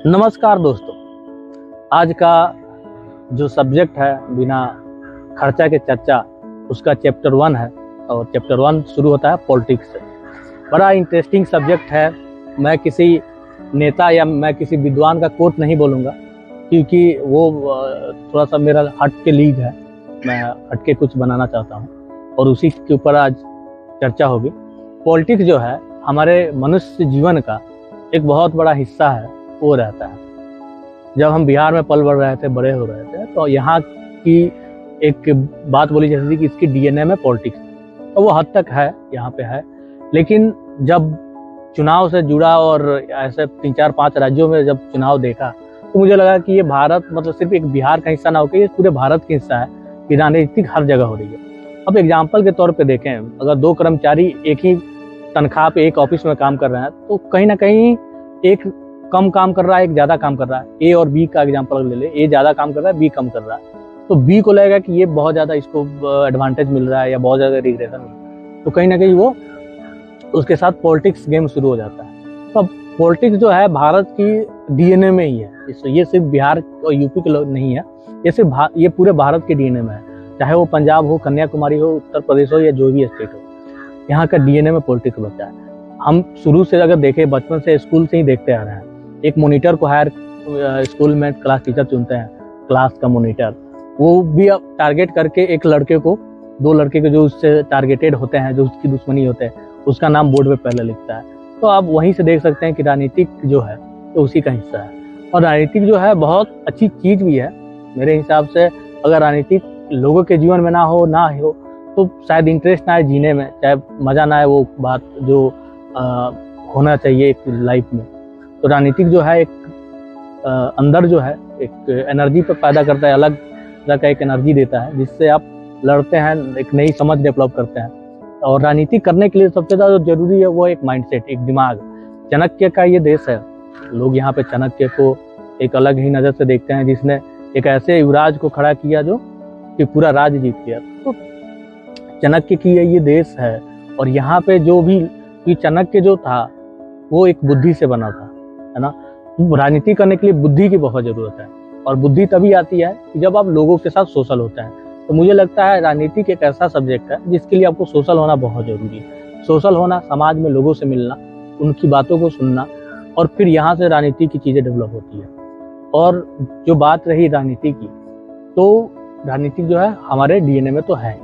नमस्कार दोस्तों। आज का जो सब्जेक्ट है बिना खर्चा के चर्चा, उसका चैप्टर 1 है और चैप्टर 1 शुरू होता है पॉलिटिक्स से। बड़ा इंटरेस्टिंग सब्जेक्ट है। मैं किसी नेता या मैं किसी विद्वान का कोट नहीं बोलूँगा, क्योंकि वो थोड़ा सा मेरा हट के लीग है। मैं हट के कुछ बनाना चाहता हूँ और उसी के ऊपर आज चर्चा होगी। पॉलिटिक्स जो है हमारे मनुष्य जीवन का एक बहुत बड़ा हिस्सा है, वो रहता है। जब हम बिहार में पल बढ़ रहे थे, बड़े हो रहे थे, तो यहाँ की एक बात बोली जाती थी कि इसकी डीएनए में पॉलिटिक्स, तो वो हद तक है, यहाँ पे है। लेकिन जब चुनाव से जुड़ा और ऐसे 3-4-5 राज्यों में जब चुनाव देखा, तो मुझे लगा कि ये भारत मतलब सिर्फ एक बिहार का हिस्सा ना होकर ये पूरे भारत का हिस्सा है कि राजनीतिक हर जगह हो रही है। अब एग्जाम्पल के तौर पे देखें, अगर 2 कर्मचारी एक ही तनख्वाह पे एक ऑफिस में काम कर रहे हैं, तो कहीं ना कहीं एक कम काम कर रहा है, एक ज़्यादा काम कर रहा है। ए और बी का एग्जांपल ले ले, ए ज़्यादा काम कर रहा है, बी कम कर रहा है, तो बी को लगेगा कि ये बहुत ज़्यादा इसको एडवांटेज मिल रहा है या बहुत ज़्यादा रिग्रेशन मिल रहा है, तो कहीं ना कहीं वो उसके साथ पॉलिटिक्स गेम शुरू हो जाता है। तो पॉलिटिक्स जो है भारत की डीएनए में ही है। ये सिर्फ बिहार और यूपी के लोग नहीं है, ये पूरे भारत के डीएनए में है। चाहे वो पंजाब हो, कन्याकुमारी हो, उत्तर प्रदेश हो या जो भी स्टेट हो, यहाँ का डीएनए में पॉलिटिक्स बचा है। हम शुरू से अगर देखें, बचपन से स्कूल से ही देखते आ रहे हैं। एक मॉनिटर को हायर स्कूल में क्लास टीचर चुनते हैं, क्लास का मॉनिटर, वो भी अब टारगेट करके एक लड़के को, 2 लड़के को जो उससे टारगेटेड होते हैं, जो उसकी दुश्मनी होते हैं, उसका नाम बोर्ड पे पहले लिखता है। तो आप वहीं से देख सकते हैं कि राजनीतिक जो है तो उसी का हिस्सा है। और राजनीतिक जो है बहुत अच्छी चीज भी है मेरे हिसाब से। अगर राजनीतिक लोगों के जीवन में ना हो तो शायद इंटरेस्ट ना आए जीने में, चाहे मजा ना आए, वो बात जो होना चाहिए एक लाइफ में। तो राजनीतिक जो है एक अंदर जो है एक एनर्जी पर पैदा करता है, अलग तरह का एक एनर्जी देता है, जिससे आप लड़ते हैं, एक नई समझ डेवलप करते हैं। और राजनीति करने के लिए सबसे ज़्यादा जरूरी है वो एक माइंडसेट, एक दिमाग। चाणक्य का ये देश है। लोग यहाँ पे चाणक्य को एक अलग ही नज़र से देखते हैं, जिसने एक ऐसे युवराज को खड़ा किया जो कि पूरा राज्य जीत गया। तो चाणक्य की ये देश है। और यहाँ पे जो भी चाणक्य जो था वो एक बुद्धि से बना था, है ना। राजनीति करने के लिए बुद्धि की बहुत ज़रूरत है, और बुद्धि तभी आती है कि जब आप लोगों के साथ सोशल होते हैं। तो मुझे लगता है राजनीति एक ऐसा सब्जेक्ट है जिसके लिए आपको सोशल होना बहुत ज़रूरी है। सोशल होना, समाज में लोगों से मिलना, उनकी बातों को सुनना, और फिर यहाँ से राजनीति की चीज़ें डेवलप होती है। और जो बात रही राजनीति की, तो राजनीति जो है हमारे डीएनए में तो है।